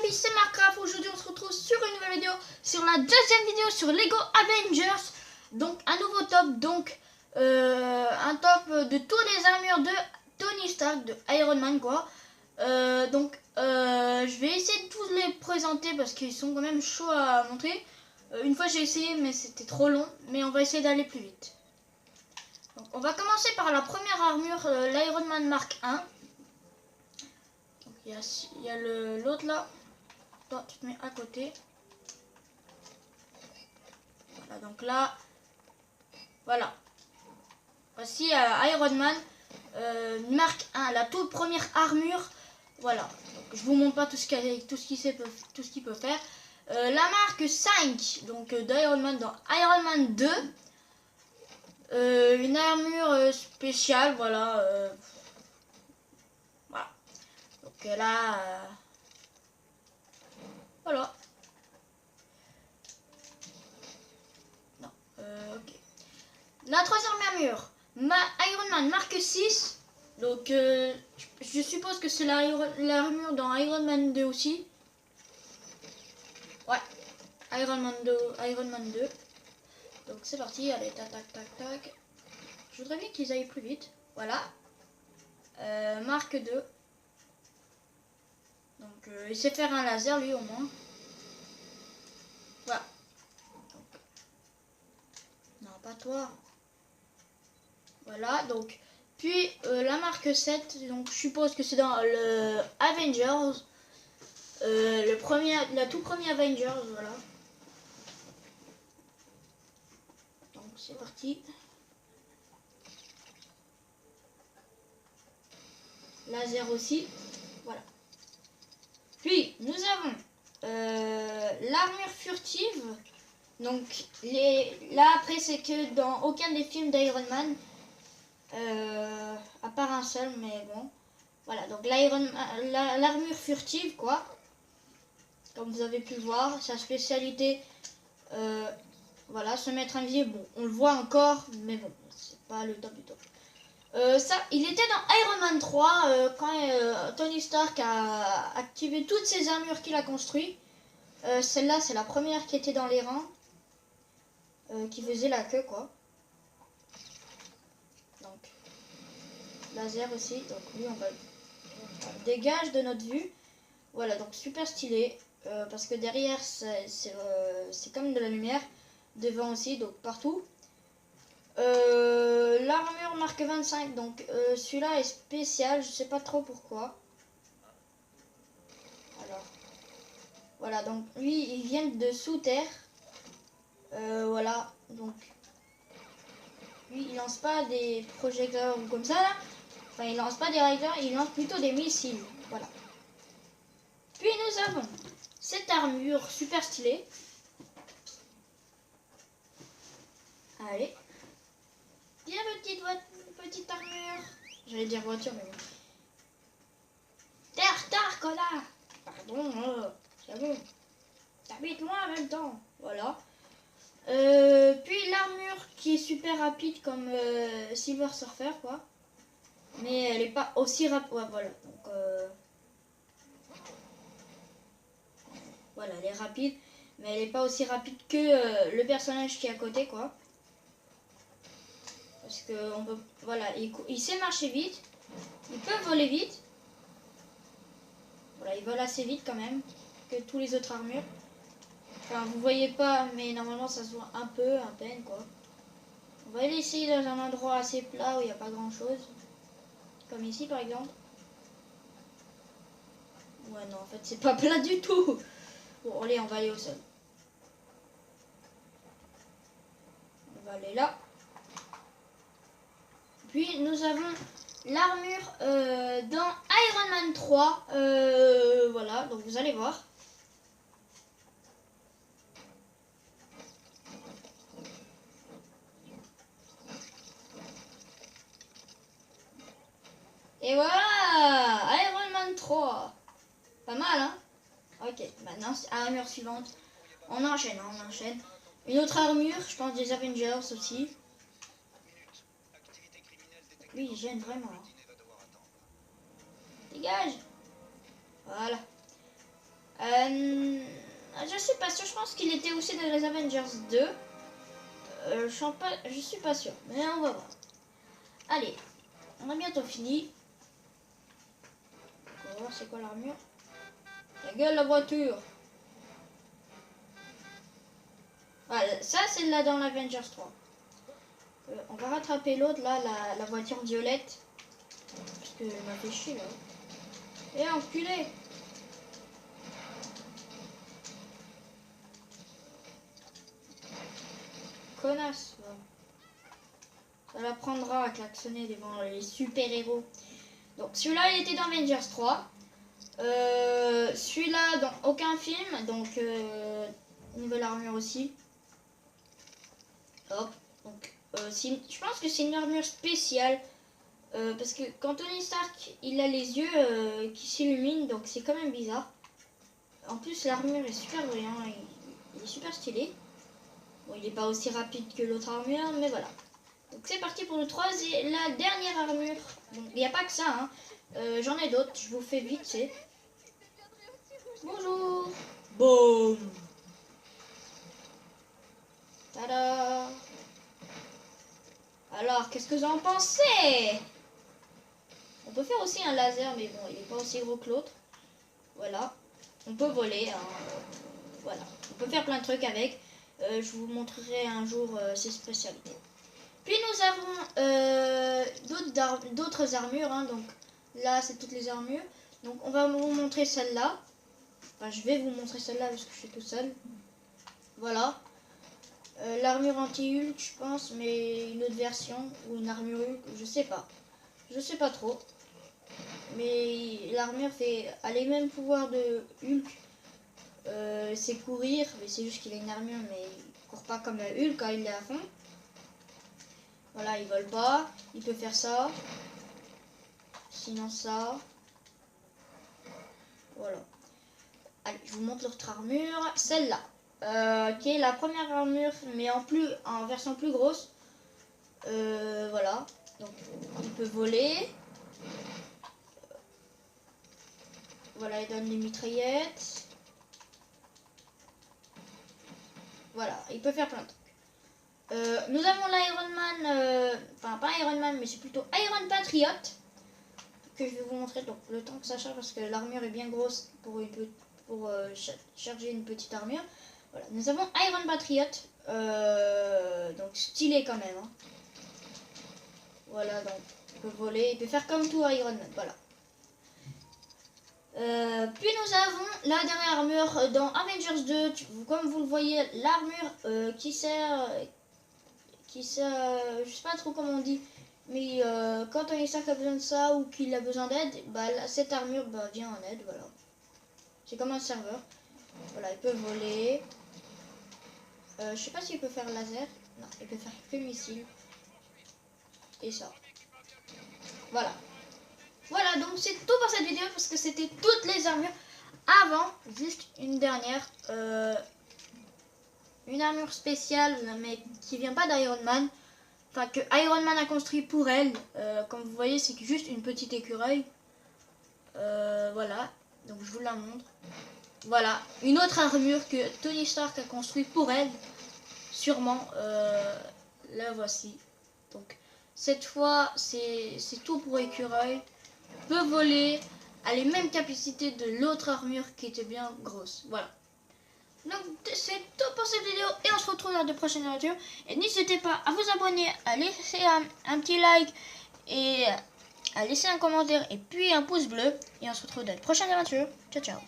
amis, c'est Marcraft. Aujourd'hui on se retrouve sur une nouvelle vidéo, sur la deuxième vidéo sur Lego Avengers. Donc un nouveau top, donc un top de toutes les armures de Tony Stark, de Iron Man quoi. Je vais essayer de tous les présenter parce qu'ils sont quand même chauds à montrer. Une fois j'ai essayé mais c'était trop long, mais on va essayer d'aller plus vite. Donc on va commencer par la première armure, l'Iron Man Mark 1. Il y a l'autre là. Toi, tu te mets à côté. Voilà, donc là, voilà. Voici Iron Man, Mark 1, la toute première armure. Voilà. Donc, je vous montre pas tout ce qu'il peut faire. La marque 5, donc d'Iron Man dans Iron Man 2. Une armure spéciale, voilà. Voilà. Donc là, voilà. Non, ok. La troisième armure, Iron Man Mark 6. Donc je suppose que c'est l'armure dans Iron Man 2 aussi. Ouais, Iron Man 2. Donc c'est parti, allez, tac, tac, tac, tac. Je voudrais bien qu'ils aillent plus vite. Voilà. Mark 2. Donc il sait faire un laser lui au moins. Voilà. Donc, non, pas toi. Voilà, donc. Puis la marque 7, donc je suppose que c'est dans le Avengers. La tout premier Avengers, voilà. Donc c'est parti. Laser aussi, voilà. Puis nous avons l'armure furtive. Donc là après c'est que dans aucun des films d'Iron Man, à part un seul, mais bon. Voilà, donc l'armure furtive quoi. Comme vous avez pu voir, sa spécialité, voilà, se mettre invisible. Bon, on le voit encore, mais bon, c'est pas le top du top. Ça, il était dans Iron Man 3 quand Tony Stark a activé toutes ses armures qu'il a construites. Celle-là, c'est la première qui était dans les rangs, qui faisait la queue, quoi. Donc, laser aussi. Donc lui, on dégage de notre vue. Voilà, donc super stylé. Parce que derrière, c'est comme de la lumière. Devant aussi, donc partout. L'armure marque 25, donc celui-là est spécial, je sais pas trop pourquoi. Alors, voilà, donc lui il vient de sous terre. Voilà, donc lui il lance pas des projecteurs comme ça là. Enfin, il lance pas des réacteurs, il lance plutôt des missiles. Voilà. Puis nous avons cette armure super stylée. Allez. Bien petite armure. J'allais dire voiture, mais bon. Terre, connard. Pardon, c'est bon. T'habites loin en même temps. Voilà. Puis l'armure qui est super rapide comme Silver Surfer, quoi. Mais elle est pas aussi rapide. Ouais, voilà. Donc, voilà, elle est rapide. Mais elle est pas aussi rapide que le personnage qui est à côté, quoi. Parce que on peut, voilà, il sait marcher vite. Il peut voler vite. Voilà, il vole assez vite quand même que tous les autres armures. Enfin, vous voyez pas, mais normalement ça se voit un peu, à peine quoi. On va aller essayer dans un endroit assez plat où il n'y a pas grand chose. Comme ici par exemple. Ouais, non, en fait c'est pas plat du tout. Bon, allez, on va aller au sol. On va aller là. Puis nous avons l'armure dans Iron Man 3. Voilà, donc vous allez voir. Et voilà, Iron Man 3. Pas mal, hein? Ok, maintenant, armure suivante. On enchaîne. Une autre armure, je pense des Avengers aussi. Lui, il gêne vraiment. Hein. Dégage. Voilà. Je suis pas sûre, je pense qu'il était aussi dans les Avengers 2. Je suis pas sûre, mais on va voir. Allez, on a bientôt fini. On va voir c'est quoi l'armure. La gueule, la voiture. Voilà, ça c'est là dans l'Avengers 3. On va rattraper l'autre là, la voiture violette. Parce qu'elle m'a fait chier là. Eh enculé! Connasse. Ça la prendra à klaxonner devant les super-héros. Donc celui-là il était dans Avengers 3. Celui-là dans aucun film. Donc nouvelle armure aussi. Hop. Donc je pense que c'est une armure spéciale. Parce que quand Tony Stark il a les yeux qui s'illuminent. Donc c'est quand même bizarre. En plus l'armure est super brillant. Il est super stylé. Bon, il n'est pas aussi rapide que l'autre armure, mais voilà. Donc c'est parti pour la dernière armure. Donc il n'y a pas que ça, hein. J'en ai d'autres, je vous fais vite, c'est. Bonjour. Boum. Tada. Alors, qu'est-ce que vous en pensez? On peut faire aussi un laser, mais bon, il n'est pas aussi gros que l'autre. Voilà. On peut voler, hein. Voilà. On peut faire plein de trucs avec. Je vous montrerai un jour ses spécialités. Puis nous avons d'autres armures, hein. Donc là c'est toutes les armures. Donc on va vous montrer celle-là. Enfin je vais vous montrer celle-là parce que je suis tout seul. Voilà. L'armure anti-Hulk je pense, mais une autre version ou une armure Hulk, je sais pas. Je sais pas trop. Mais l'armure a les mêmes pouvoirs de Hulk. C'est courir, mais c'est juste qu'il a une armure, mais il court pas comme Hulk quand il est à fond. Voilà, il vole pas, il peut faire ça, sinon ça. Voilà. Allez, je vous montre l'autre armure, celle-là, qui est la première armure, mais en version plus grosse. Voilà, donc il peut voler. Voilà, il donne des mitraillettes. Voilà, il peut faire plein de trucs. Nous avons l'Iron Man, enfin pas Iron Man, mais c'est plutôt Iron Patriot, que je vais vous montrer donc le temps que ça charge, parce que l'armure est bien grosse pour charger une petite armure. Voilà, nous avons Iron Patriot, donc stylé quand même. Hein. Voilà, donc il peut voler, il peut faire comme tout Iron Man, voilà. Puis nous avons la dernière armure dans Avengers 2, comme vous le voyez, l'armure qui sert, je sais pas trop comment on dit, mais quand Tony Stark a besoin de ça ou qu'il a besoin d'aide, bah, cette armure vient en aide, voilà. C'est comme un serveur. Voilà, il peut voler. Je sais pas s'il peut faire laser. Non, il peut faire que missile. Et ça. Voilà. Voilà, donc c'est tout pour cette vidéo parce que c'était toutes les armures. Avant, juste une dernière. Une armure spéciale, mais qui vient pas d'Iron Man. Enfin, que Iron Man a construit pour elle. Comme vous voyez, c'est juste une petite écureuil. Voilà. Donc je vous la montre. Voilà. Une autre armure que Tony Stark a construit pour elle. Sûrement. La voici. Donc cette fois, c'est tout pour écureuil. Peut voler. A les mêmes capacités de l'autre armure qui était bien grosse. Voilà. Donc c'est tout pour cette vidéo et on se retrouve dans de prochaines aventures. Et n'hésitez pas à vous abonner, à laisser un petit like et à laisser un commentaire et puis un pouce bleu. Et on se retrouve dans de prochaines aventures. Ciao ciao.